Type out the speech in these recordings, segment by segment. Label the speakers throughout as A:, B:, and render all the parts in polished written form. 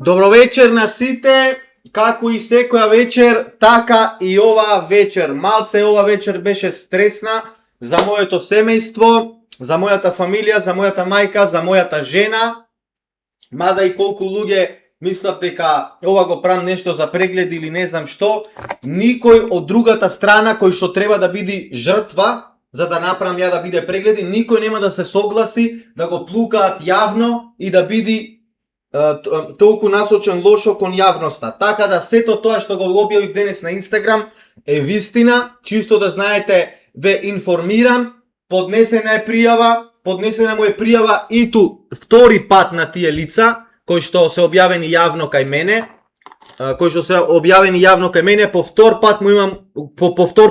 A: Добро вечер на сите, како и секоја вечер, така и оваа вечер. Малце ова вечер беше стресна за моето семејство, за мојата фамилија, за мојата мајка, за мојата жена. Мада и колку луѓе мислат дека ова го правам нешто за преглед или не знам што, никој од другата страна кој што треба да биде жртва, за да направам ја да биде прегледи, никој нема да се согласи да го плукаат јавно и да биде толку насочен лошо кон јавноста. Така да сето тоа што го објавив денес на Инстаграм е вистина, чисто да знаете, ве информирам, поднесена е пријава и ту втори пат на тие лица кои што се објавени јавно кај мене, по втор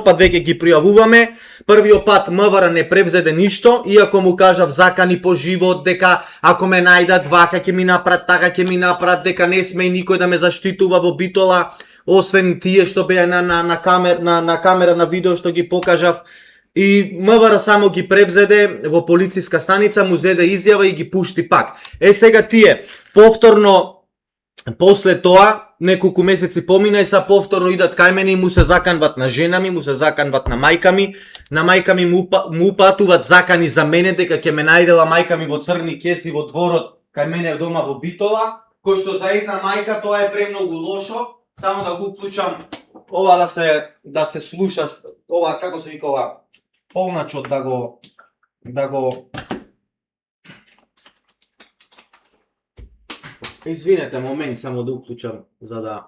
A: пат веќе ги пријавуваме. Првиот пат МВР не превзеде ништо, иако му кажав закани по живот, дека ако ме најдат вака ќе ми направат, така ќе ми направат, дека не сме никој да ме заштитува во Битола, освен тие што беа на камера на видео што ги покажав. И МВР само ги превзеде во полициска станица, му зеде изјава и ги пушти пак. Сега тие повторно после тоа неколку месеци помина и са повторно идат кај мене и му се заканват на жена ми, му се заканват на мајка ми. На мајка ми му упатуват закани за мене дека ќе ме најдела мајка ми во црни кеси во дворот кај мене дома во Битола, кој што за една мајка тоа е премногу лошо. Само да го уклучам ова да се слуша, ова како се вика ова полначот да го Извинете, момент само да уклучам за да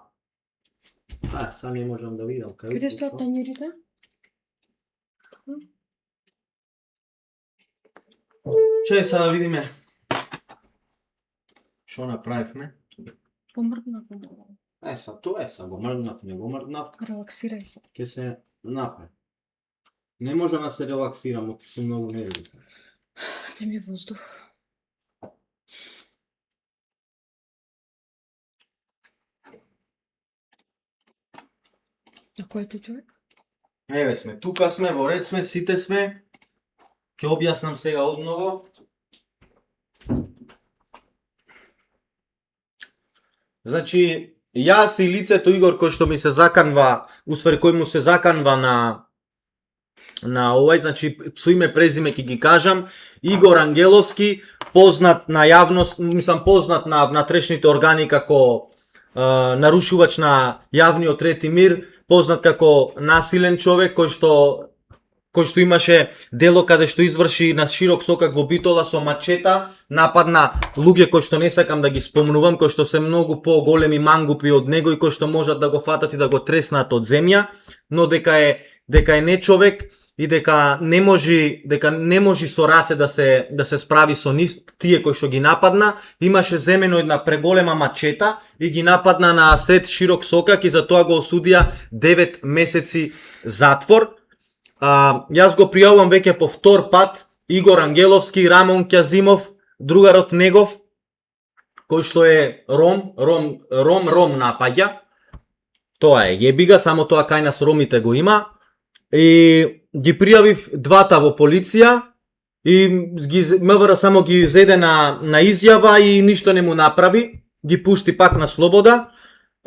A: са не можам да видам кај.
B: Каде стоат тањирите?
A: Чеј са да видиме што направивме.
B: Помрднавме.
A: Тоа го мрднав, не го мрднав.
B: Релаксирај се.
A: Ке се напре. Не можам да се релаксирам, оти сум многу нервни.
B: Снеми воздух. На којто човек?
A: Еве сме, тука сме, во ред сме, сите сме. Ќе објаснам сега одново. Значи, јас и лицето Игор кој што ми се заканва, усвари кој му се заканва на овај, значи со име презиме ќе ги кажам, Игор Ангеловски, познат на јавност, познат на внатрешните органи како нарушувач на јавниот ред и мир, познат како насилен човек кој што имаше дело каде што изврши на широк сокак во Битола со мачета, нападна луѓе кои што не сакам да ги спомнувам, кои што се многу поголеми мангупи од него и кои што можат да го фатат и да го треснат од земја, но дека е не човек и дека не можи со раце да се справи со нив тие кои што ги нападна. Имаше земено една преголема мачета и ги нападна на сред широк сокак и за тоа го осудија 9 месеци затвор. Јас го пријавувам веќе по втор пат Игор Ангеловски, Рамон Ќазимов, другарот негов, кој што е ром напаѓа. Тоа е јебига, само тоа кај нас ромите го има. И ги пријавив двата во полиција и МВР само ги зеде на изјава и ништо не му направи, ги пушти пак на слобода.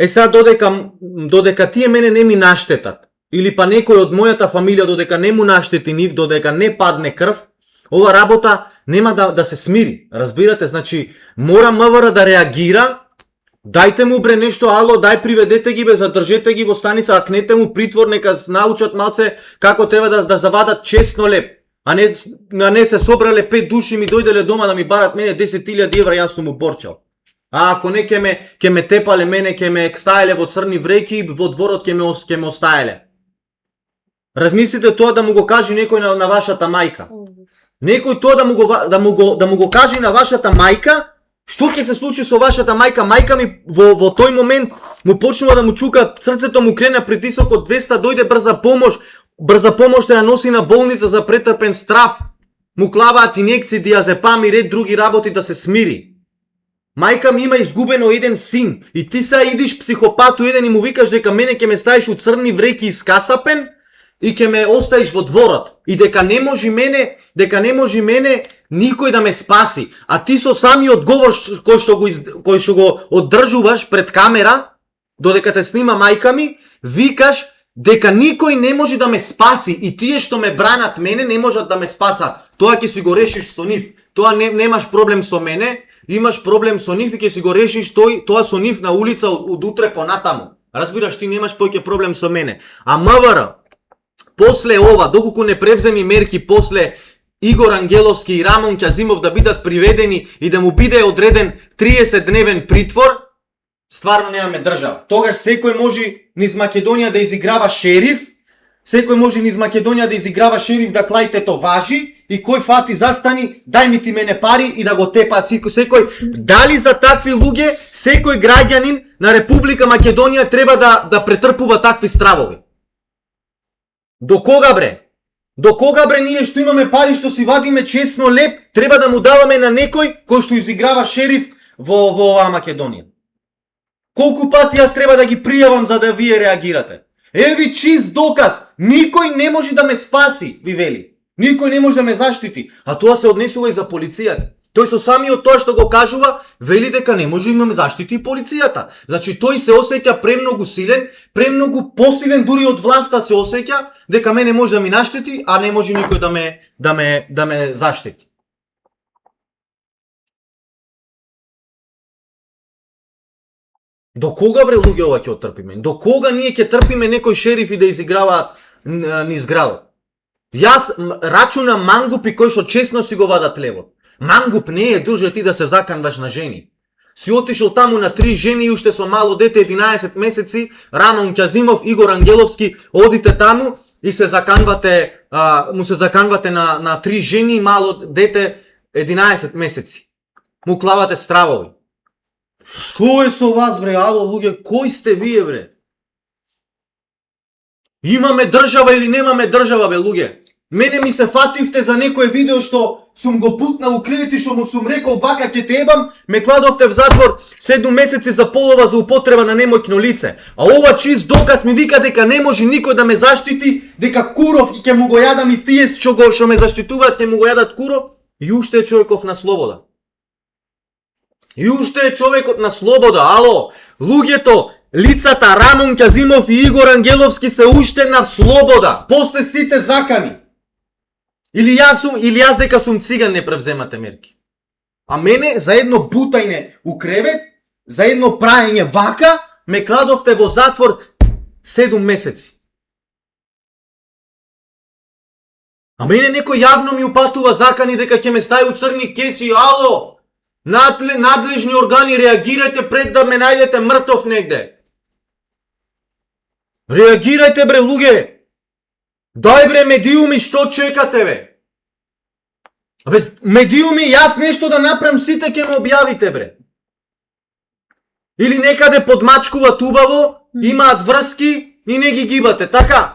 A: Сега додека тие мене не ми наштетат, или па некој од мојата фамилија додека не му наштети нив, додека не падне крв, ова работа нема да се смири. Разбирате, значи мора МВР да реагира. Дајте му бре нешто, ало, дај приведете ги, задржете ги во станица, акнете му притвор, нека научат малце како треба да завадат честно леп. А не се собрале 5 души ми дојделе дома да ми барат мене 10.000 евра, јас сум му борчал. А ако не ќе ме тепале мене, ќе ме стаеле во црни вреки и во дворот ќе ме остаеле. Размислите тоа да му го кажи некој на вашата мајка. Некој тоа да му го кажи на вашата мајка. Што ќе се случи со вашата мајка? Мајка ми во тој момент му почнува да му чука, срцето му крена притисок од 200, дојде брза помош. Брза помош ја носи на болница за претрпен страв. Му клаваат инекции, диазепам и ред други работи да се смири. Мајка ми има изгубено еден син и ти са идиш психопату еден и му викаш дека мене ќе ме ставиш у црни вреки искасапен. и ќе ме оставиш во дворот и дека не може мене никој да ме спаси, а ти со самиот говор кој што го одржуваш пред камера додека те снима мајка ми, викаш дека никој не може да ме спаси и тие што ме бранат мене не можат да ме спасат. Тоа ќе си го решиш со нив. Тоа немаш проблем со мене, имаш проблем со нив и ќе си го решиш тоа со нив на улица од утре понатаму. Разбираш, ти немаш поќе проблем со мене. А МВР после ова, доколку не превземи мерки после Игор Ангеловски и Рамон Ќазимов да бидат приведени и да му биде одреден 30-дневен притвор, стварно немаме држава. Тогаш секој може низ Македонија да изиграва шериф, секој може низ Македонија да изиграва шериф да клајтето важи и кој фати застани, дај ми ти мене пари и да го тепаат секој. Дали за такви луѓе секој граѓанин на Република Македонија треба да претрпува такви стравови? До кога бре? До кога бре ние што имаме пари што си вадиме честно леп, треба да му даваме на некој кој што изиграва шериф во оваа Македонија? Колку пати јас треба да ги пријавам за да вие реагирате? Еви чист доказ, никој не може да ме спаси, ви вели. Никој не може да ме заштити, а тоа се однесува и за полицијата. Тој со самиот тоа што го кажува, вели дека не може да ме заштити и полицијата. Значи тој се осеќа премногу силен, премногу посилен дури од власта се осеќа дека мене може да ми наштети, а не може никој да ме заштити. До кога бре луѓе ова ќе отрпиме? До кога ние ќе трпиме некои шерифи да изиграваат низ градот? Јас рачунам мангупи кои што честно си го вадат левот. Мангуп не е друже ти да се заканваш на жени. Си отишол таму на 3 жени и уште со мало дете 11 месеци, Рамон Ќазимов, Игор Ангеловски, одите таму и се заканвате, му се заканвате на 3 жени и мало дете 11 месеци. Му клавате стравови. Што е со вас бре, ало луѓе, кој сте вие бре? Имаме држава или немаме држава бе луѓе? Мене ми се фативте за некое видео што сум го путнал у кревет и што му сум рекол вака ќе те ебам, ме кладовте в затвор 7 месеци за полова за употреба на немојно лице. А ова чист доказ ми вика дека не може никој да ме заштити, дека куров ќе му го јадам и тие што ме заштитуваат ќе му го јадат куров и уште е човеков на слобода. И уште е човекот на слобода, ало, луѓето, лицата Рамон Ќазимов и Игор Ангеловски се уште на слобода, после сите закани. Или јас дека сум циган не превземате мерки. А мене за едно бутајне у кревет, за едно праење вака, ме кладовте во затвор 7 месеци. А мене некој јавно ми упатува закани дека ќе ме стави у црни кеси, ало! Надлежни органи, реагирајте пред да ме најдете мртов негде. Реагирајте бре луѓе. Дај бре медиуми, што чекате бе? Абе, медиуми, јас нешто да направам, сите ќе ме објавите бре. Или некаде подмачкуват убаво, имаат врски и не ги гибате, така?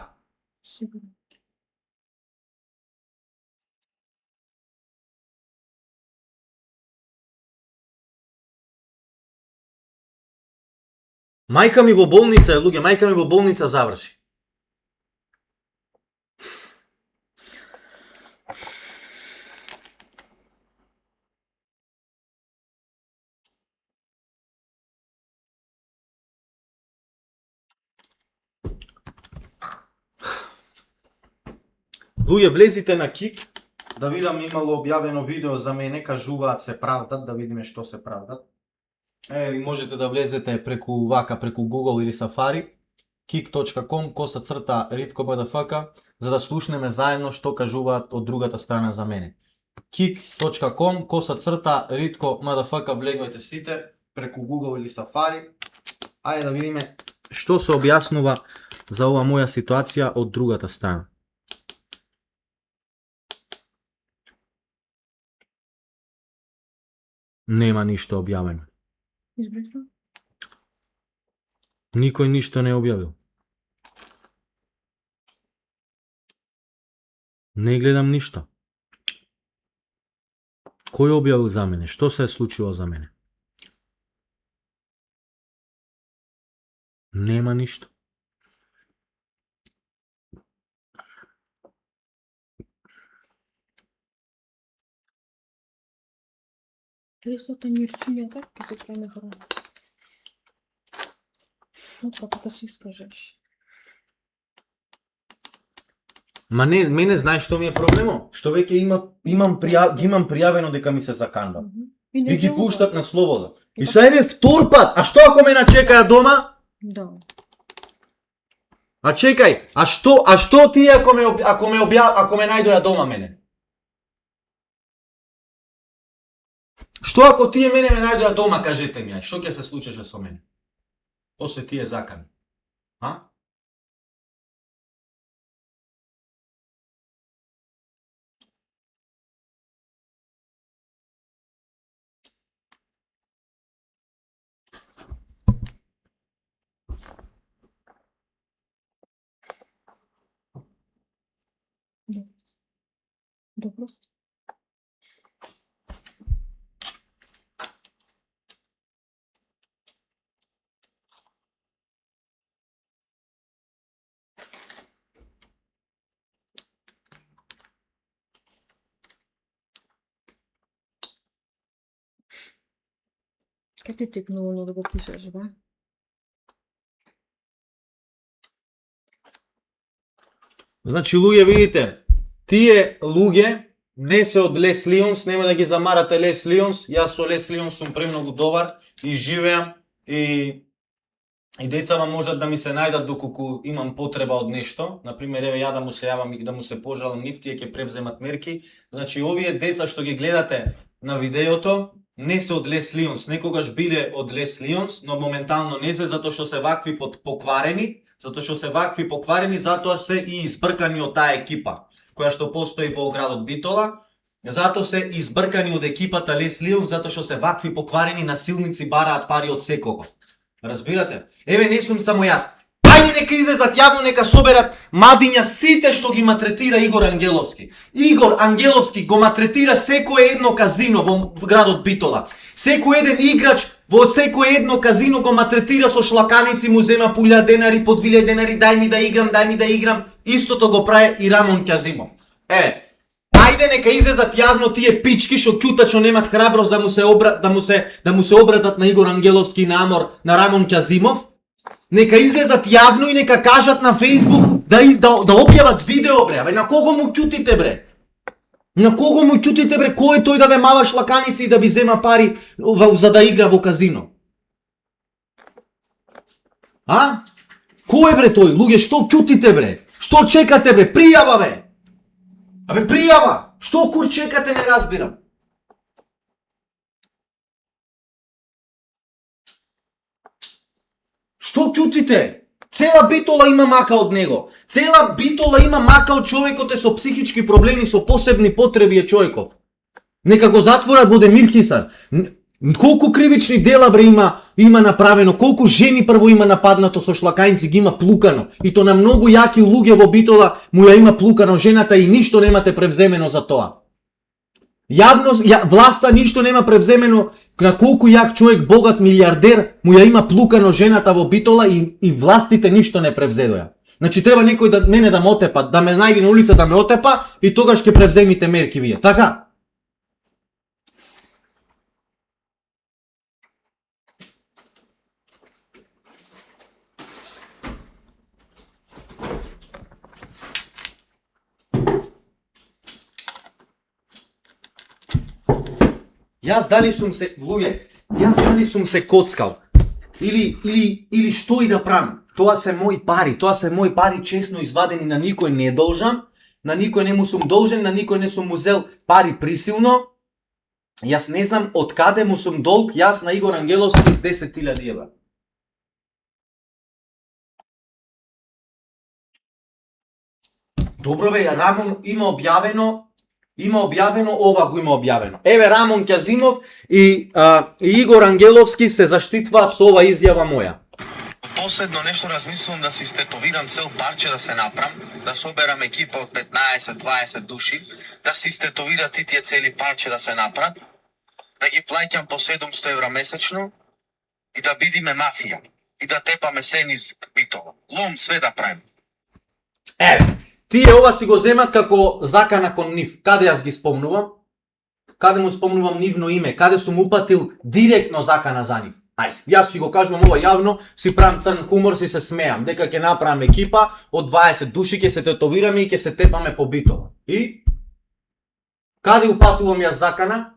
A: Мајка ми во болница, луѓе, мајка ми во болница заврши. Луѓе, влезите на Кик, да видам имало објавено видео за мене, кажуваат се правдат, да видиме што се правдат. Или можете да влезете преку Google или Safari, kik.com/ritko.mdfk, за да слушнеме заедно што кажуваат од другата страна за мене. kik.com/ritko.mdfk, влегвајте сите преку Google или Safari. Ајде да видиме што се објаснува за ова моја ситуација од другата страна. Нема ништо објавено.
B: Избрано?
A: Никој ништо не објавил. Не гледам ништо. Кој објавил за мене? Што се е случило за мене? Нема ништо.
B: Каде се танирчињата, ќе се преме храна. Откако да се искажеш.
A: Ма не, мене знаеш што ми е проблемот? Што веќе имам пријавено дека ми се заканва. И ги пуштат на слобода. И со еве втор пат, а што ако ме начекаат дома?
B: Да.
A: А чекај, а што тие ако ме најдоа дома мене? Што ако тие мене ме најдоа дома, кажете ми, што ќе се случеше со мене? После тие закани. А?
B: Добро. Кај ти текнувано да го пишеш, ба?
A: Значи, луѓе, видите, тие луѓе не се од Лес Лионс, нема да ги замарате Лес Лионс, јас со Лес Лионс сум премногу добар и живеам и децама можат да ми се најдат доколку имам потреба од нешто. Например, еве ја да му се јавам и да му се пожалам нив, тие ќе превземат мерки. Значи, овие деца што ги гледате на видеото, не се од Лес Лионс, некогаш биле од Лес Лионс, но моментално не се, затоа што се вакви покварени, затоа се и избркани од таа екипа, која што постои во градот Битола, затоа се избркани од екипата Лес Лионс, затоа што се вакви покварени насилници бараат пари од секого. Разбирате? Еве, не сум само јас. Ајде нека излезат јавно, нека соберат мадиња сите што ги матретира Игор Ангеловски. Игор Ангеловски го матретира секое едно казино во градот Битола. Секој еден играч во секое едно казино го матретира со шлаканици, му зема 1000 денари, по 2000 денари, дај ми да играм. Истото го прави и Рамон Ќазимов. Ајде нека излезат јавно тие пички што ќутат, што немат храброст да му се обратат на Игор Ангеловски и на Рамон Ќазимов. Нека излезат јавно и нека кажат на Facebook да објават видео, бре. Абе, на кого му ќутите, бре? На кого му ќутите, бре? Кој е тој да ве мава шлаканици и да ви зема пари за да игра во казино? А? Кој е, бре, тој? Луѓе, што ќутите, бре? Што чекате, бре? Пријава, бе! Абе, пријава! Што кур чекате, не разбирам. Што ќутите? Цела Битола има мака од него. Цела Битола има мака од човекот е со психички проблеми, со посебни потреби е човеков. Нека го затворат во Демир Хисан. Колку кривични дела, бре, има направено, колку жени прво има нападнато со шлакајници, ги има плукано. И то на многу јаки луѓе во Битола му ја има плукано жената и ништо немате превземено за тоа. Власта ништо нема превземено, на колку јак човек, богат милиардер, му ја има плукано жената во Битола и властите ништо не превзедоја. Значи треба некој мене да ме отепа, да ме најди на улица да ме отепа и тогаш ќе превземите мерки вие. Така? Јас дали сум се коцкал или што и да правам. Тоа се мои пари честно извадени, на никој не должам, на никој не му сум должен, на никој не сум узел пари присилно. Јас не знам од каде му сум долг, јас на Игор Ангеловски 10.000 евра. Добро бе, Рамон има објавено, ова го има објавено. Еве, Рамон Ќазимов и Игор Ангеловски се заштитваат со ова изјава моја.
C: Последно нешто размислувам да си стетовирам цел парче да се направам, да соберам екипа од 15-20 души, да си стетовират и тие цели парче да се направат, да ги плаќам по 700 евра месечно и да бидиме мафија и да тепаме се низ Битола. Лом све да правим.
A: Еве, тие ова си го земат како закана кон нив. Каде јас ги спомнувам? каде му спомнувам нивно име, каде сум упатил директно закана за нив. Ајде, јас си го кажувам ова јавно, си правам црн хумор, си се смеам, дека ќе направам екипа од 20 души, ќе се тетовираме и ќе се тепаме по битола. И каде упатувам јас закана?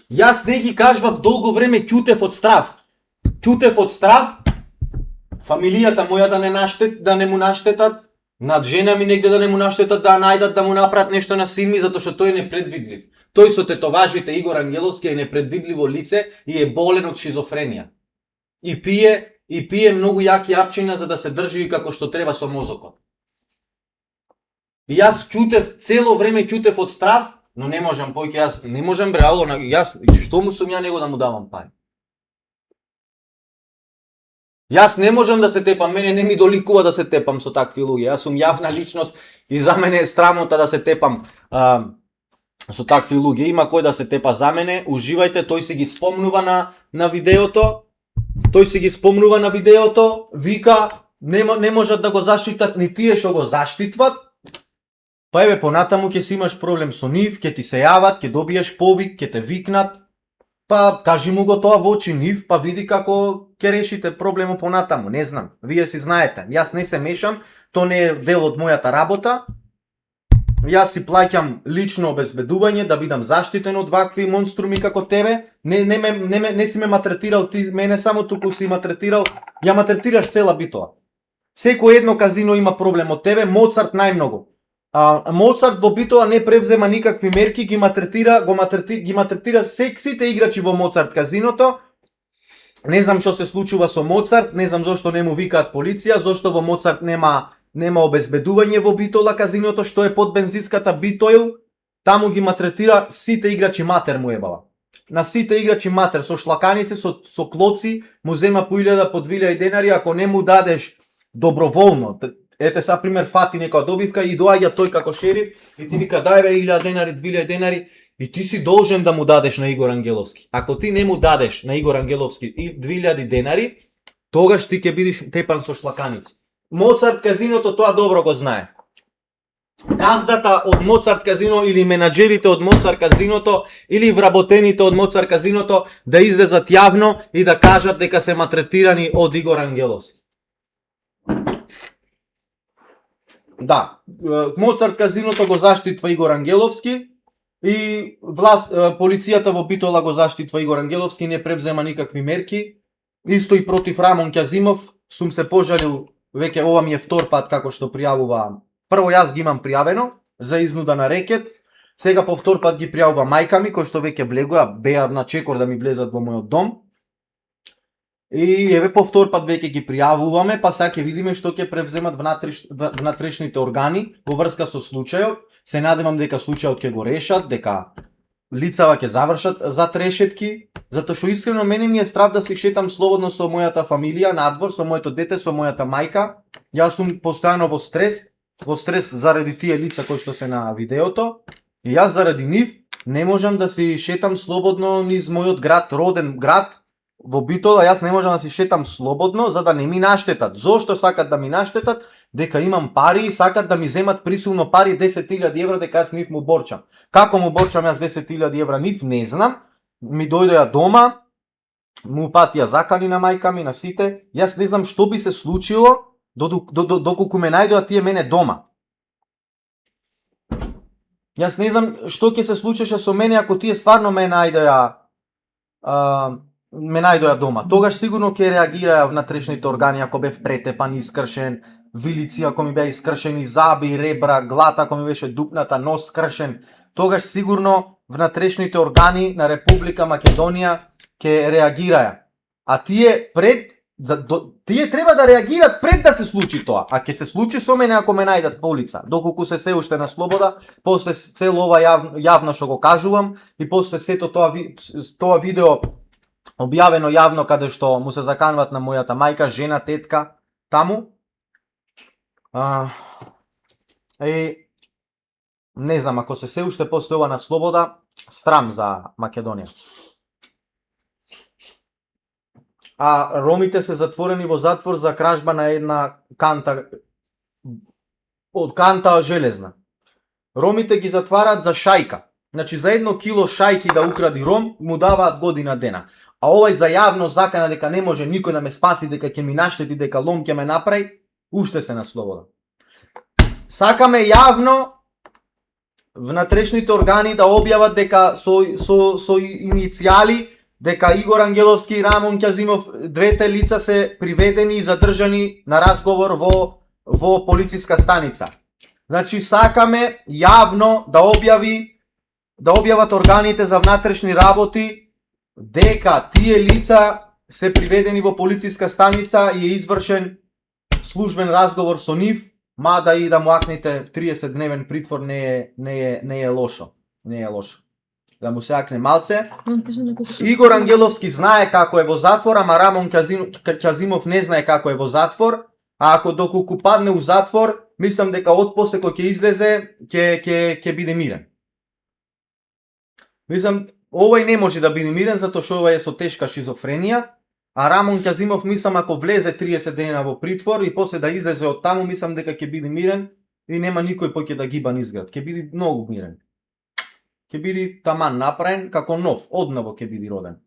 A: Јас не ги кажвав долго време, ќутев од страв. Ќутев од страв, фамилијата моја да не му наштетат, над жена ми негде да не му наштетат, да најдат да му направат нешто на син ми, затоа што тој е непредвидлив. Тој со тетоважите Игор Ангеловски е непредвидливо лице и е болен од шизофренија. И пие многу јаки апчина за да се држи како што треба со мозокот. И јас ќутев, цело време ќутев од страв, но не можам појќе, јас не можам бре, ало, јас што му сум ја него да му давам пари. Јас не можам да се тепам, мене не ми доликува да се тепам со такви луѓе. Јас сум јавна личност и за мене е срамота да се тепам со такви луѓе. Има кој да се тепа за мене, уживајте, тој си ги спомнува на видеото. Тој си ги спомнува на видеото, вика не можат да го заштитат ни тие што го заштитват. Па еве понатаму ќе си имаш проблем со нив, ќе ти се јават, ќе добиеш повик, ќе те викнат. Па кажи му го тоа во очи нив, па види како ќе решите проблемот понатаму, не знам. Вие си знаете, јас не се мешам, тоа не е дел од мојата работа. Јас си плаќам лично обезбедување да бидам заштитен од вакви монструми како тебе. Не си ме матретирал ти, мене само туку си матретирал, ја матретираш цела битола. Секој едно казино има проблем од тебе, Моцарт најмногу. Моцарт во битола не превзема никакви мерки, ги матретира сексите играчи во Моцарт казиното. Не знам што се случува со Моцарт, не знам зошто не му викаат полиција, зошто во Моцарт нема обезбедување во битола казиното, што е под бензинската Битоил, таму ги матретира сите играчи матер му ебава. На сите играчи матер со шлаканици, со клоци, му зема по 1000 по 2000 денари, ако не му дадеш доброволно. Ете са пример фати некоја добивка и доаѓа тој како шериф и ти вика дај бе 1000 денари, 2000 денари и ти си должен да му дадеш на Игор Ангеловски. Ако ти не му дадеш на Игор Ангеловски и 2000 денари, тогаш ти ќе бидеш тепан со шлаканици. Моцарт казиното тоа добро го знае. Газдата од Моцарт казино или менаџерите од Моцарт казиното или вработените од Моцарт казиното да излезат јавно и да кажат дека се матретирани од Игор Ангеловски. Да, Моцарт казиното го заштитва Игор Ангеловски и полицијата во Битола го заштитва Игор Ангеловски, не превзема никакви мерки. Исто и против Рамон Ќазимов сум се пожалил, веќе ова ми е втор пат како што пријавува. Прво јас ги имам пријавено за изнуда на рекет, сега по втор пат ги пријавува мајка ми, кој што веќе влегува, беа на чекор да ми влезат во мојот дом. И еве по втор пат веќе ги пријавуваме, па сега ќе видиме што ќе превземат внатрешните органи во врска со случајот. Се надевам дека случајот ќе го решат, дека лицава ќе завршат зад решетки, затоа што искрено мене ми е страв да се шетам слободно со мојата фамилија надвор, со моето дете, со мојата мајка. Јас сум постојано во стрес заради тие лица кои што се на видеото. И јас заради нив не можам да се шетам слободно низ мојот град, роден град. Во Битола јас не можам да се шетам слободно за да не ми наштетат. Зошто сакат да ми наштетат? Дека имам пари и сакат да ми земат присилно пари 10.000 евра дека јас нив му борчам. Како му борчам јас 10.000 евра нив, не знам. Ми дојдоја дома, му патија закани на мајка ми, на сите. Јас не знам што би се случило доколку ме најдоа тие мене дома. Јас не знам што ќе се случеше со мене ако тие стварно ме најдоа дома. Тогаш сигурно ќе реагираја внатрешните органи ако бев претепан, искршен, вилици ако ми беа искршени, заби, ребра, глата ако ми беше дупната, нос скршен. Тогаш сигурно внатрешните органи на Република Македонија ќе реагираја. А тие треба да реагираат пред да се случи тоа. А ќе се случи со мене ако ме најдат по улица, доколку се уште на слобода, после цело ова јавно што го кажувам и после сето тоа видео објавено јавно каде што му се заканват на мојата мајка, жена, тетка, таму. Не знам, ако се уште после ова на слобода, срам за Македонија. А ромите се затворени во затвор за кражба на една канта од канта железна. Ромите ги затвараат за шајка. Значи за 1 кило шајки да укради ром му даваат година дена. А овој за јавно закана дека не може никој да ме спаси, дека ќе ми наштети, дека лом ќе ме направи, уште се на слобода. Сакаме јавно внатрешните органи да објават дека со иницијали дека Игор Ангеловски и Рамон Ќазимов, двете лица се приведени и задржани на разговор во полициска станица. Значи сакаме јавно да објават органите за внатрешни работи дека тие лица се приведени во полициска станица и е извршен службен разговор со нив, мада и да му акнете 30-дневен притвор не е лошо. Не е лошо. Да му се акне малце. Игор Ангеловски знае како е во затвор, ама Рамон Ќазимов не знае како е во затвор, а ако доколку падне у затвор, мислам дека отпосле кој ќе излезе, ќе биде мирен. Мислам, овој не може да биде мирен, затоа што овој е со тешка шизофренија, а Рамон Ќазимов, мислам, ако влезе 30 дена во притвор и после да излезе од таму, мислам дека ќе биде мирен и нема никој поќе да гиба низград. Ќе биде многу мирен. Ќе биде таман направен како нов, одново ќе биде роден.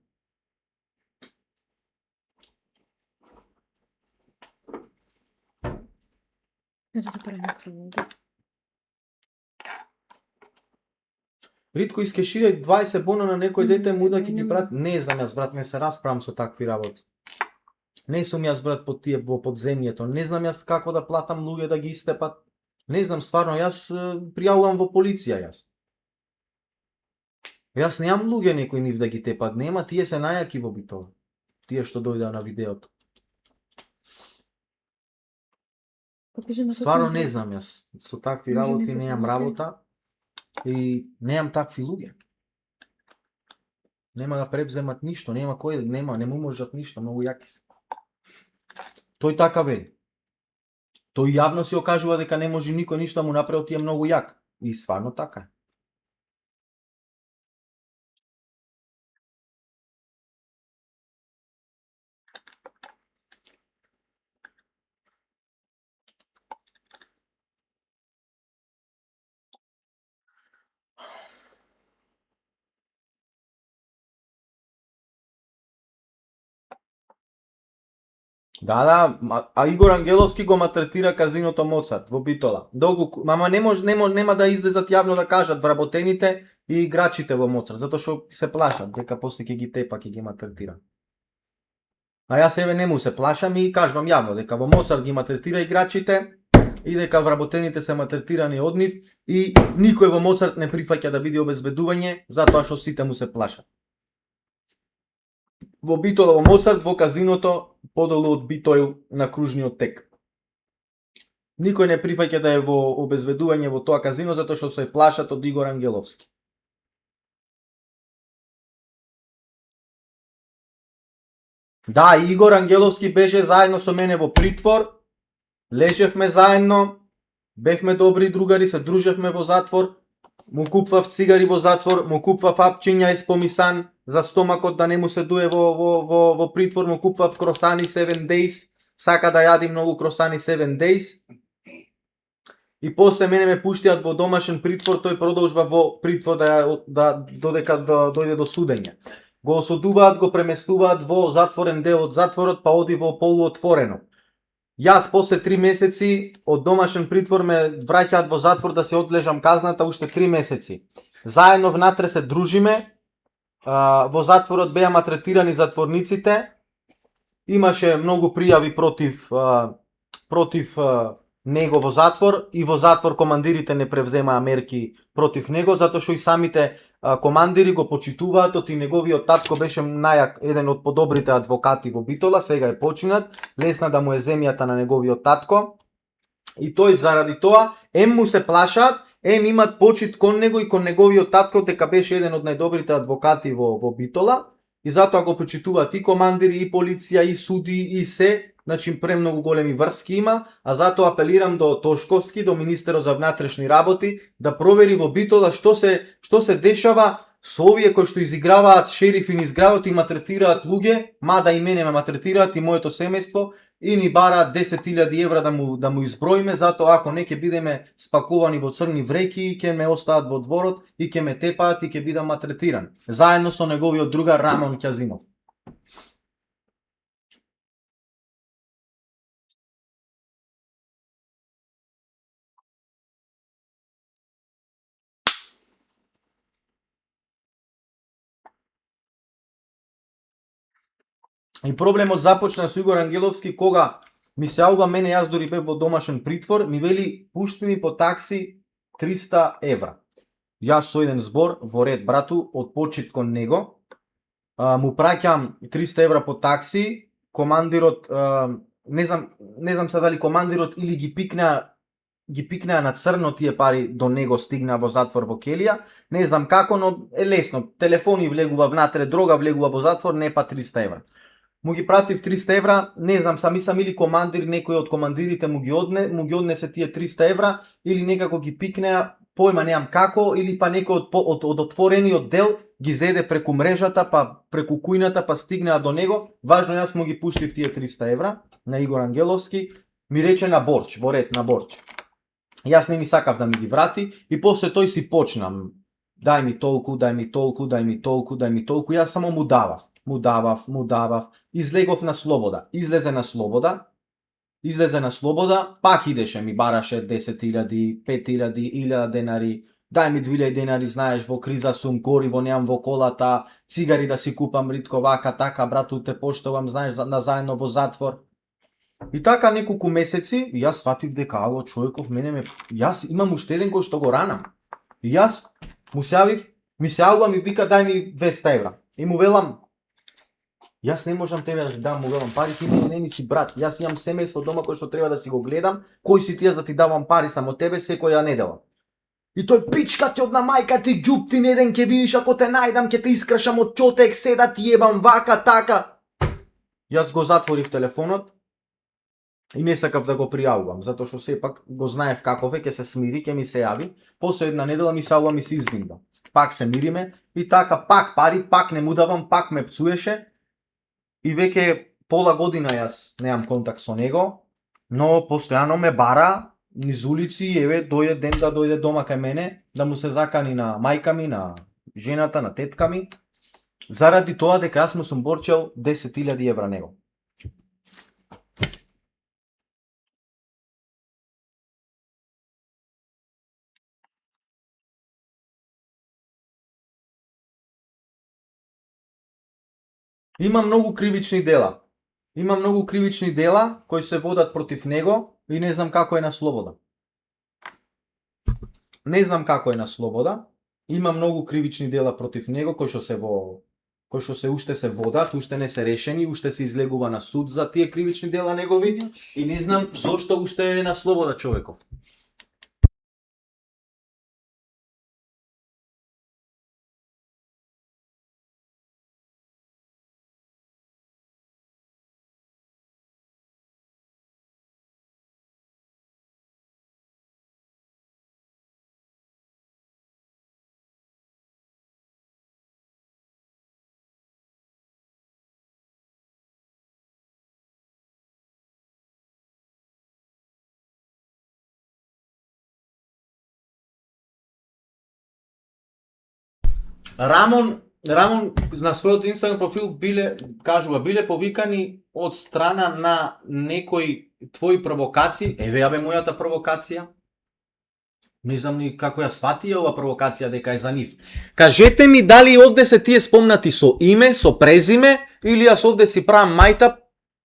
A: Ритко искеширај 20 бона на некој дете му да ќе ги брат. Не знам јас, брат, не се расправам со такви работи. Не сум јас, брат, по тие во подземјето. Не знам јас како да платам луѓе да ги истепат. Не знам, стварно, јас пријавувам во полиција јас. Јас немам луѓе некој нив да ги тепат. Нема, тие се најаки во Битола. Тие што дојдеа на видеото. Стварно не знам јас. Со такви работи немам работа. И немам такви луѓе. Нема да превземат ништо, нема кој, не му можат ништо, многу јаки се. Тој така вели. Тој јавно си окажува дека не може никој ништо да му направи, тие многу јак. И стварно така е. Да, а Игор Ангеловски го малтретира казиното Моцарт во Битола. Мама нема да излезат јавно да кажат вработените и играчите во Моцарт, затоа што се плашат дека после ќе ги тепа, ќе ги малтретира. А јас еве не му се плашам и кажувам јавно дека во Моцарт ги малтретира играчите и дека вработените се малтретирани од нив и никој во Моцарт не прифаќа да биде обезбедување затоа што сите му се плашат. Во Битола, во Моцарт, во казиното, подолу од Битоил на кружниот тек. Никој не прифаќа да е во обезбедување во тоа казино, затоа што се плашат од Игор Ангеловски. Да, Игор Ангеловски беше заедно со мене во притвор, лежевме заедно, бевме добри другари, се дружевме во затвор, му купвав цигари во затвор, му купвав апчиња и спомисан за стомакот да не му се дуе во притвор, му купвав кросани 7 days, сака да јади многу кросани 7 days. И после мене ме пуштиат во домашен притвор, тој продолжва во притвор додека дојде до судење. Го осудуваат, го преместуваат во затворен дел од затворот, па оди во полуотворено. Јас после 3 месеци од домашен притвор ме враќаат во затвор да се одлежам казната уште 3 месеци. Заедно внатре се дружиме. Во затворот беа малтретирани затворниците. Имаше многу пријави против него во затвор и во затвор командирите не превземаа мерки против него, затоа што и самите командири го почитуваат, и неговиот татко беше еден од подобрите адвокати во Битола, сега е починат, лесна да му е земјата на неговиот татко. И тој заради тоа, му се плашаат, имат почит кон него и кон неговиот татко, дека беше еден од најдобрите адвокати во Битола, и затоа го почитуваат и командири, и полиција, и суди, и се. Значи, премногу големи врски има, а затоа апелирам до Тошковски, до министерот за внатрешни работи, да провери во Битола што се дешава со овие кои што изиграваат шерифи низ градот и малтретираат луѓе, мада и мене ме малтретираат и моето семејство, и ни бараат 10.000 евра да му изброиме, затоа ако не ќе бидеме спакувани во црни вреки, ќе ме остават во дворот и ќе ме тепаат и ќе бидам малтретиран, заедно со неговиот другар Рамон Ќазимов. И проблемот започна со Игор Ангеловски кога ми се јавува мене, јас дури бев во домашен притвор, ми вели пушти ми по такси 300 евра. Јас со еден збор во ред брату од почит кон него, му праќам 300 евра по такси, командирот не знам се дали командирот или ги пикнаа на црно тие пари до него, стигна во затвор во Келија, не знам како, но е лесно, телефони влегува внатре, дрога влегува во затвор, не па 300 евра. Му ги пратив 300 евра, не знам, сами сам или командир, некој од командирите му ги однесе тие 300 евра, или некако ги пикнеа, појма неам како, или па некој од отворениот дел ги зеде преку мрежата, па преку кујната, па стигнаа до него. Важно, јас му ги пуштив тие 300 евра на Игор Ангеловски, ми рече на борч, во ред на борч. Јас не ми сакав да ми ги врати и после тој си почнам. Дај ми толку, дај ми толку, дај ми толку, дај ми толку, јас само му давав, излегов на слобода, излезе на слобода, пак идеше, ми бараше 10.000, 5.000, 1.000 денари, дај ми 2.000 денари, знаеш, во криза сум, гориво неам во колата, цигари да си купам, ритко вака, така, брату, те поштовам, знаеш, заедно во затвор. И така неколку месеци, јас сватив дека ало човеков јас имам уште еден кој што го ранам. И јас му се јавив, ми се јавува, ми вика дај ми 200 евра. И му велам, јас не можам тебе да дам, му велам пари, ти не ми си брат, јас имам семејство дома кој што треба да си го гледам, кој си ти да ти давам пари само тебе секоја недела. И тој пичка ти одна мајка ти ѓуб ти неден ќе видиш ако те најдам ќе те искрашам од ќотек, седа ти ебам вака така. Јас го затворив телефонот и не сакав да го пријавувам, затоа што сепак го знаев каков е, ќе се смири, ќе ми се јави. После една недела ми се јавува, ми се извинува. Пак се мириме и така пак пари, пак не му давам, пак ме пцуеше. И веќе пола година јас немам контакт со него, но постојано ме бара низ улици и еве дојде ден да дојде дома кај мене, да му се закани на мајка ми, на жената, на тетка ми, заради тоа дека јас му сум борчел 10.000 евра него. Има многу кривични дела кои се водат против него и не знам како е на слобода. Има многу кривични дела против него кои што се уште се водат, уште не се решени, уште се излегува на суд за тие кривични дела негови и не знам зошто уште е на слобода човеков. Рамон на својот Инстаграм профил биле повикани од страна на некои твои провокации. Еве ја бе мојата провокација. Не знам ни како ја свати ова провокација дека е за нив. Кажете ми дали овде се тие спомнати со име, со презиме или јас овде си правам мајтап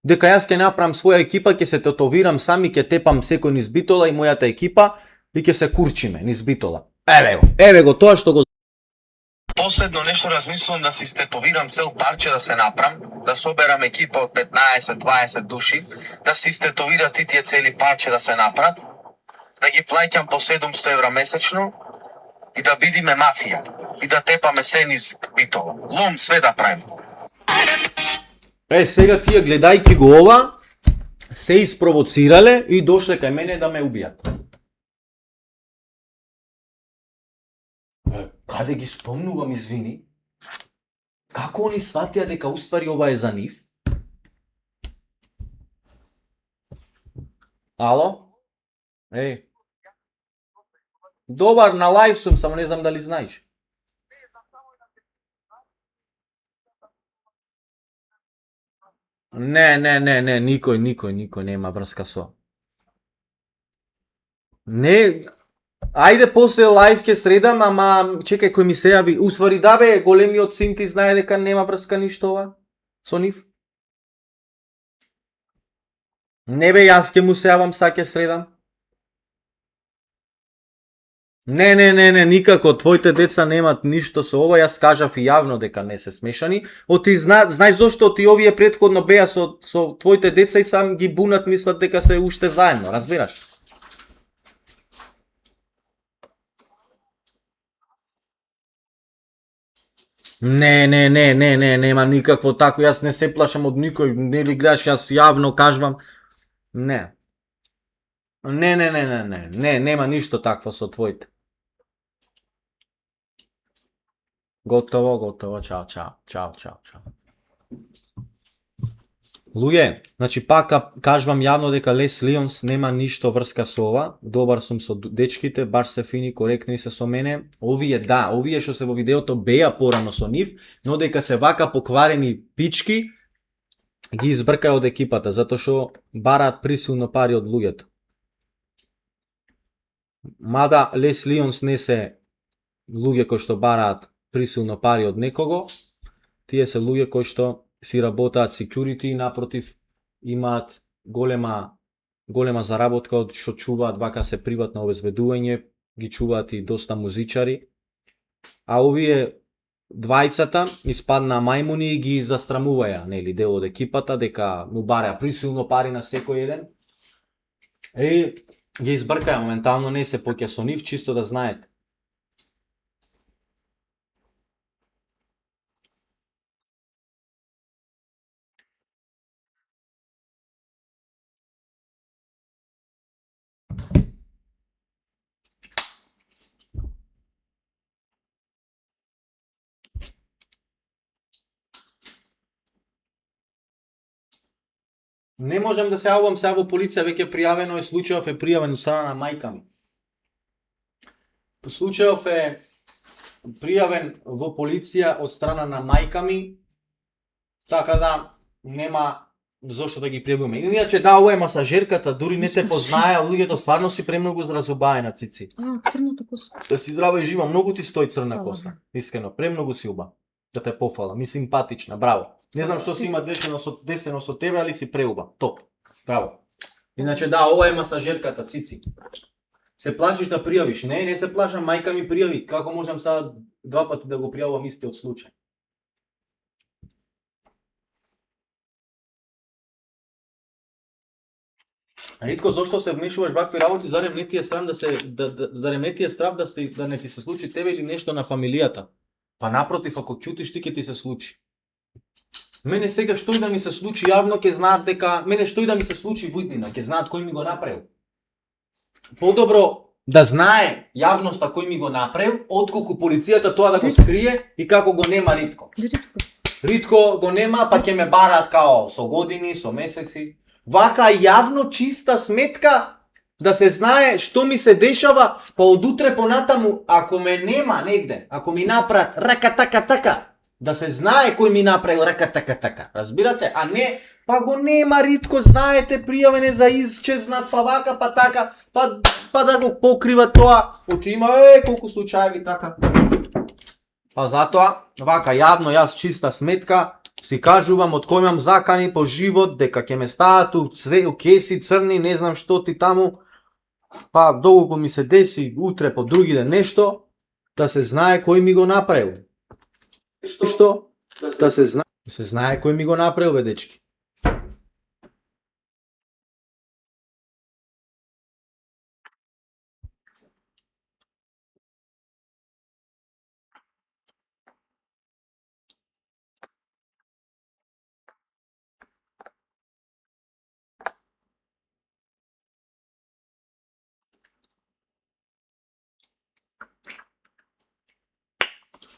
A: дека јас ќе направам своја екипа, ќе се тетовирам сам и ќе тепам секој низ битола и мојата екипа и ќе се курчиме низ битола. Еве го тоа што го.
C: Последно нешто размислувам да си стетовирам цел парче да се направам, да соберам екипа од 15-20 души, да си стетовират тие цели парче да се направат, да ги плаќам по 700 евра месечно и да бидиме мафија и да тепаме се низ битола. Лом све да правим.
A: Сега тие гледајќи го ова се испровоцирале и дошле кај мене да ме убијат. Каде ги спомнувам, извини? Како они сватија дека уствари ова е за нив? Ало? Еј. Добар, на лайв сум, само не знам дали знаеш. Не, никој нема врска со. Не, ајде после лайв ќе средам, ама чекај кој ми се јави. Усвари да бе, големиот син ти знае дека нема врска ништо ова со нив? Не бе, јас ќе му се јавам, са ќе средам. Не, никако, твоите деца немат ништо со ова, јас кажав и јавно дека не се смешани. Оти знаеш зошто ти овие претходно беа со твоите деца и сам ги бунат, мислат дека се уште заедно, разбираш? Не, нема никакво тако, јас не се плашам од никој, нели гледаш, јас јавно кажувам, не. Не, нема ништо такво со твоите. Готово, чао. Луѓе, значи пак кажувам јавно дека Лес Лионс нема ништо врска со ова, добар сум со дечките, баш се фини, коректни се со мене. Овие што се во видеото беа порано со нив, но дека се вака покварени пички, ги избркаја од екипата, затоа што бараат присилно пари од луѓето. Мада Лес Лионс не се луѓе кои што бараат присилно пари од некого, тие се луѓе кои што си работаат security и напротив имаат голема заработка од што чуваат вака се приватно обезбедување, ги чуваат и доста музичари. А овие двајцата испадна мајмуни и ги застрамуваја, нели, дел од екипата дека му бараја присилно пари на секој еден. И ги избркаја, моментално не се поќе со нив, чисто да знаете. Не можам да се јавам сега во полиција, веќе пријавено е, случајов е пријавен од страна на мајка ми. Случајов е пријавен во полиција од страна на мајка ми, така да нема зошто да ги пријавуваме. Иначе да, ова е масажерката, дури не те познае, луѓето стварно си премногу зразубаена, цици.
B: Црната коса.
A: Да си здрава и жива, многу ти стои црна коса. Искрено, премногу си уба. Да те пофала, ми симпатична, браво. Не знам што си има десено со тебе, али си преуба. Топ. Браво. Иначе да, ова е масажерката, цици. Се плашиш да пријавиш? Не се плашам, мајка ми пријави. Како можам сега два пати да го пријавам истиот случај? Ритко, зошто се вмешуваш вакви работи? Зарем не ти е страв да не ти се случи тебе или нешто на фамилијата? Па напротив, ако ќутиш ти ќе ти се случи. Мене сега што и да ми се случи јавно, ќе знаат дека мене што и да ми се случи во иднина, ќе знаат кој ми го направил. Подобро да знае јавноста кој ми го направил, отколку полицијата тоа да го скрие и како го нема Ритко. Ритко го нема, па ќе ме бараат као со години, со месеци. Вака јавно чиста сметка да се знае што ми се дешава, па од утре понатаму, ако ме нема негде, ако ми направат рака така, да се знае кој ми направил рака така, разбирате? А не, па го нема Ритко, знаете, пријавен е за исчезнат, па вака, па така, па да го покрива тоа, оти има колку случаеви така. Па затоа, вака јавно, јас чиста сметка, си кажувам од кој имам закани по живот, дека ќе ме стават у кеси црни, не знам што ти таму, па доколку ми се деси утре по други ден нешто, да се знае кој ми го направил. Што? Да се знае кој ми го направил, бе дечки.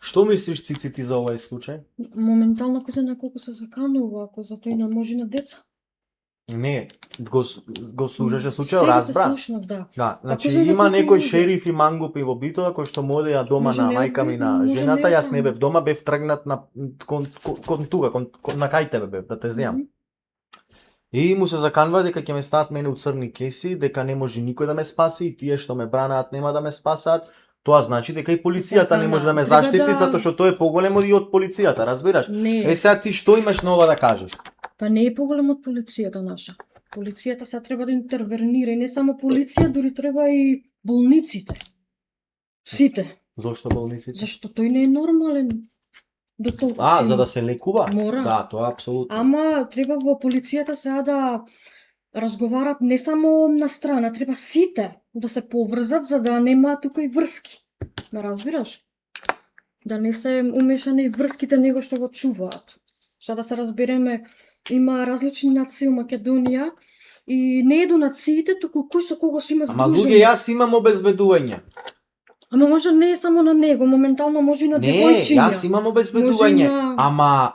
A: Што мислиш, Цици, ти за овој случај?
B: Моментално кој знае колку се заканува, ако за тој не може на деца.
A: Не, го слушаше случај,
B: Сега
A: разбра.
B: се слушнав, да.
A: Да, значи
B: Ако за
A: има
B: некои
A: некој
B: луѓе.
A: шериф и мангупи во Битола кој што му одеа дома
B: Може
A: на
B: не
A: мајка ми
B: од-
A: на
B: може
A: жената,
B: не
A: јас не
B: таму.
A: бев дома, бев тргнат на кон туга, на кај тебе бев, да те земам.
B: Мгм.
A: И му се заканва дека ќе ме стават мене у црни кеси, дека не може никој да ме спаси и тие што ме бранаат нема да ме спасаат. Тоа значи дека и полицијата не може да ме
B: Треба
A: заштити
B: да-
A: затоа што тој е поголемо и од полицијата, разбираш?
B: Не,
A: Сега ти што имаш на ова да кажеш?
B: па не е поголем од полицијата наша. Полицијата сега треба да интервенира и не само полиција, дури треба и болниците. Сите.
A: Зошто болниците?
B: Зашто тој не е нормален до толку.
A: За да се лекува?
B: Мора.
A: Да, тоа апсолутно.
B: Ама треба во полицијата сега да разговарат не само на страна, треба сите да се поврзат за да нема тука и врски. Ме разбираш? Да не се умешани и врските него што го чуваат. Сега да се разбереме, има различни нации у Македонија и не е до нациите, туку кој со кого си има
A: Ама
B: здружени.
A: луѓе, јас имам обезбедување.
B: Ама може не е само на него, моментално може и на
A: Не,
B: девојчиња.
A: јас имам
B: Може
A: обезбедување,
B: и на-
A: ама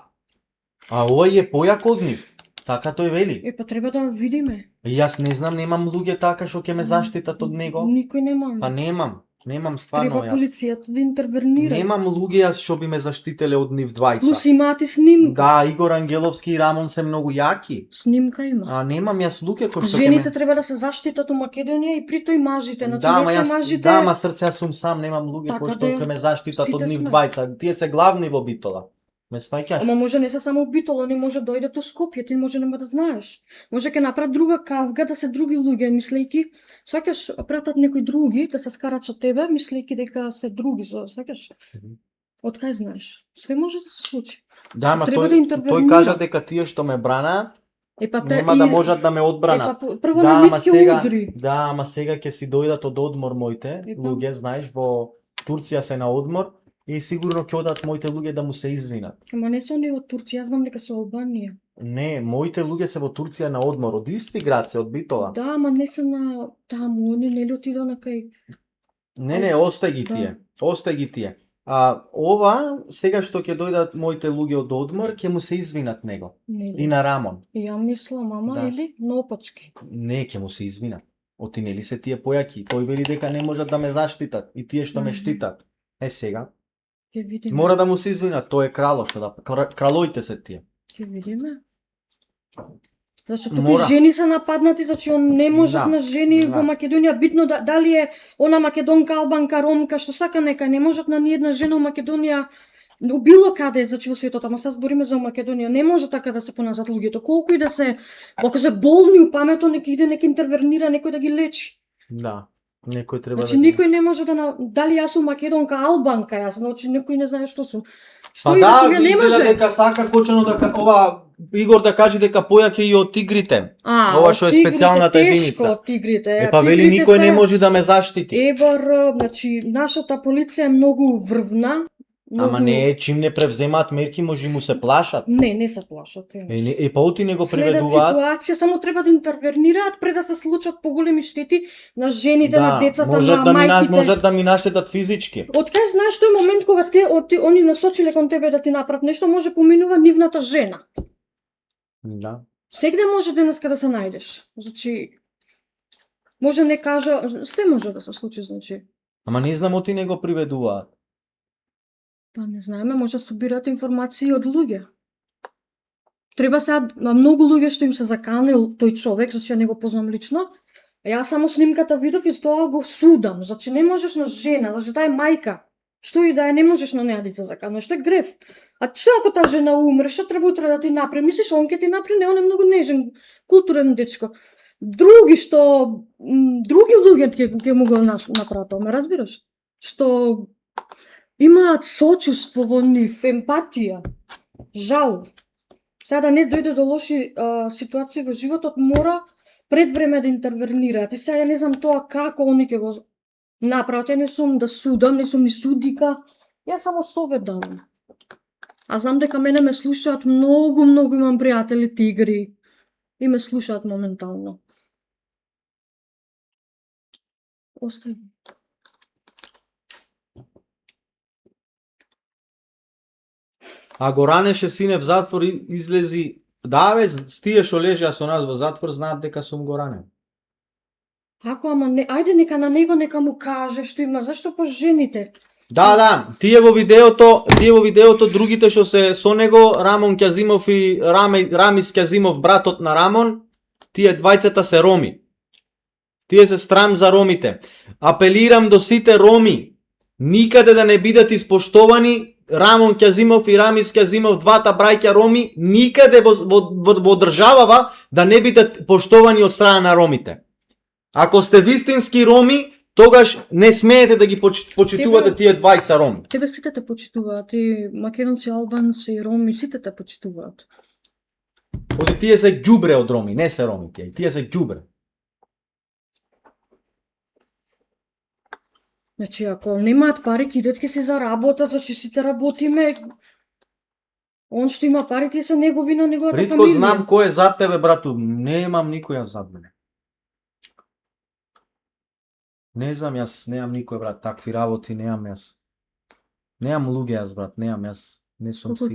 A: овој е појак од нив. Така тој вели.
B: Е, па треба да видиме.
A: Јас не знам, немам луѓе така што ќе ме заштитат од него.
B: Никој нема.
A: Па немам стварно
B: Треба
A: јас.
B: полицијата да интервенира.
A: Немам луѓе јас што би ме заштителе од нив двајца.
B: Плюс имаат и снимка.
A: Да, Игор Ангеловски и Рамон се многу јаки.
B: Снимка има.
A: А немам јас луѓе кои што ќе
B: Жените
A: ме...
B: треба да се заштитат у Македонија и при тој мажите. Значи
A: Да,
B: не
A: ама
B: се
A: јас,
B: мажите.
A: да, ама срце јас сум сам, немам луѓе
B: Така
A: кои што
B: да е.
A: ќе ме заштитат од
B: Сите
A: нив
B: сме.
A: двајца. Тие се главни во Битола. Ме сваќаш?
B: Ама може не се само Битола, не може дојдат у Скопје, ти може нема да знаеш. Може ќе направат друга кавга да се други луѓе, мислејќи, сваќаш, пратат некои други да се скарат со тебе, мислејќи дека се други, сваќаш. Од кај знаеш? Све може да се случи.
A: Да, ама
B: Треба
A: тој,
B: да интервенира.
A: тој кажа дека тие што ме брана
B: Е па
A: нема да можат да ме одбранат.
B: прво
A: Да,
B: на нив
A: ама
B: ќе
A: сега,
B: удри.
A: да, ама сега ќе си дојдат од одмор моите
B: Епа.
A: луѓе, знаеш, во Турција се на одмор и сигурно ќе одат моите луѓе да му се извинат.
B: Ама не се оние од Турција, јас знам дека се Албанија.
A: Не, моите луѓе се во Турција на одмор, од исти град се, од Битола.
B: Да, ама не се на таму, они нели отидоа на кај.
A: Не, остај ги
B: Да.
A: тие. Остај ги тие. А ова, сега што ќе дојдат моите луѓе од одмор, ќе му се извинат него.
B: Нели.
A: И на Рамон.
B: И ја мислам, ама
A: Да.
B: или наопачки.
A: Не, ќе му се извинат. Оти нели се тие појаки. Тој вели дека не можат да ме заштитат и тие што ме
B: Мгм.
A: штитат. Сега,
B: Ќе видиме.
A: мора да му се извинат, тој е крало, што да кралоите се тие.
B: Ќе видиме. Зашто тука
A: Мора.
B: и жени се нападнати, значи он не можат
A: Да,
B: на жени
A: да.
B: во Македонија, битно дали е она македонка, албанка, ромка, што сака нека, не можат на ниедна жена во Македонија у било каде, значи во светот, ама сега збориме за Македонија, не може така да се поназат луѓето. Колку и да се, ако се болни у памето, нека иде, нека интервенира, некој да ги лечи.
A: Да. Некој треба
B: Значи
A: да...
B: никој не може да дали јас сум македонка, албанка јас, значи некој не знае што сум. Што
A: Па
B: и да
A: да,
B: сум, ја не
A: изгледа
B: може.
A: дека сака почнено да ова Игор да каже дека појаке и од тигрите. Ова што е
B: тигрите,
A: специјалната
B: тешко
A: единица.
B: од тигрите.
A: Е па вели
B: Тигрите
A: никој
B: се-
A: не може да ме заштити.
B: Ебар, значи, нашата полиција е многу врвна.
A: Ама не е, чим не превземаат мерки, може и му се плашат.
B: Не се плашат.
A: Па оти не го
B: Следат
A: приведуваат.
B: ситуација, само треба да интервенираат пред да се случат поголеми штети на жените, на децата,
A: можат
B: на
A: да
B: мајките.
A: да ми наштетат физички.
B: Од кај знаеш тој момент кога они насочиле кон тебе да ти направат нешто, може поминува нивната жена.
A: Да.
B: Сегде може денеска да се најдеш. Значи, може не кажа, све може да се случи, значи.
A: Ама не знам оти не го приведуваат.
B: Па не знаеме, може да собираат информации од луѓе. Треба сега, многу луѓе што им се заканил тој човек, зашто ја не го познам лично, јас само снимката видов и за тоа го судам. Значи не можеш на жена, значи таа е мајка. Што и да е, не можеш на неа да се заканеш, што е грев. А што ако таа жена умре, што треба утре да ти направи? Мислиш, он ќе ти направи? Не, он е многу нежен, културен дечко. Други други луѓе ќе му го направат, ме разбираш? Што имаат сочувство во нив, емпатија, жал. Сега да не дојде до лоши ситуации во животот, мора пред време да интервенираат. И сега ја не знам тоа како они ќе го направат. Ја не сум да судам, не сум ни судика. Јас само совет давам. А знам дека мене ме слушаат многу имам пријатели тигри. И ме слушаат моментално. Остави.
A: А го ранеше сине в затвор и излези. Да бе, тие што лежеа со нас во затвор знаат дека сум го ранен.
B: Ако, ама не, ајде нека на него нека му каже што има, зашто по жените?
A: Да, тие во видеото другите што се со него, Рамон Ќазимов и Рамис Ќазимов, братот на Рамон, тие двајцата се роми. Тие се страм за ромите. Апелирам до сите роми, никаде да не бидат испоштовани. Рамон Ќазимов и Рамис Ќазимов, двата браќа роми, никаде во државава да не бидат поштовани од страна на ромите. Ако сте вистински роми, тогаш не смеете да ги почитувате тие двајца роми.
B: Тебе сите те почитуваат, и македонци, албанци, и роми, сите те почитуваат.
A: Оди тие се ѓубре од роми, не се роми тие се ѓубре.
B: Значи, ако немаат пари, кидат ке се заработат, зашто сите работиме. Он што има пари, тие се негови на неговата
A: Ритко
B: фамилија.
A: знам кој е зад тебе, брату. Немам никој зад мене. Не знам, јас немам никој, брат, такви работи немам јас. Немам луѓе јас, брат, немам јас. Не сум
B: Колку
A: сега.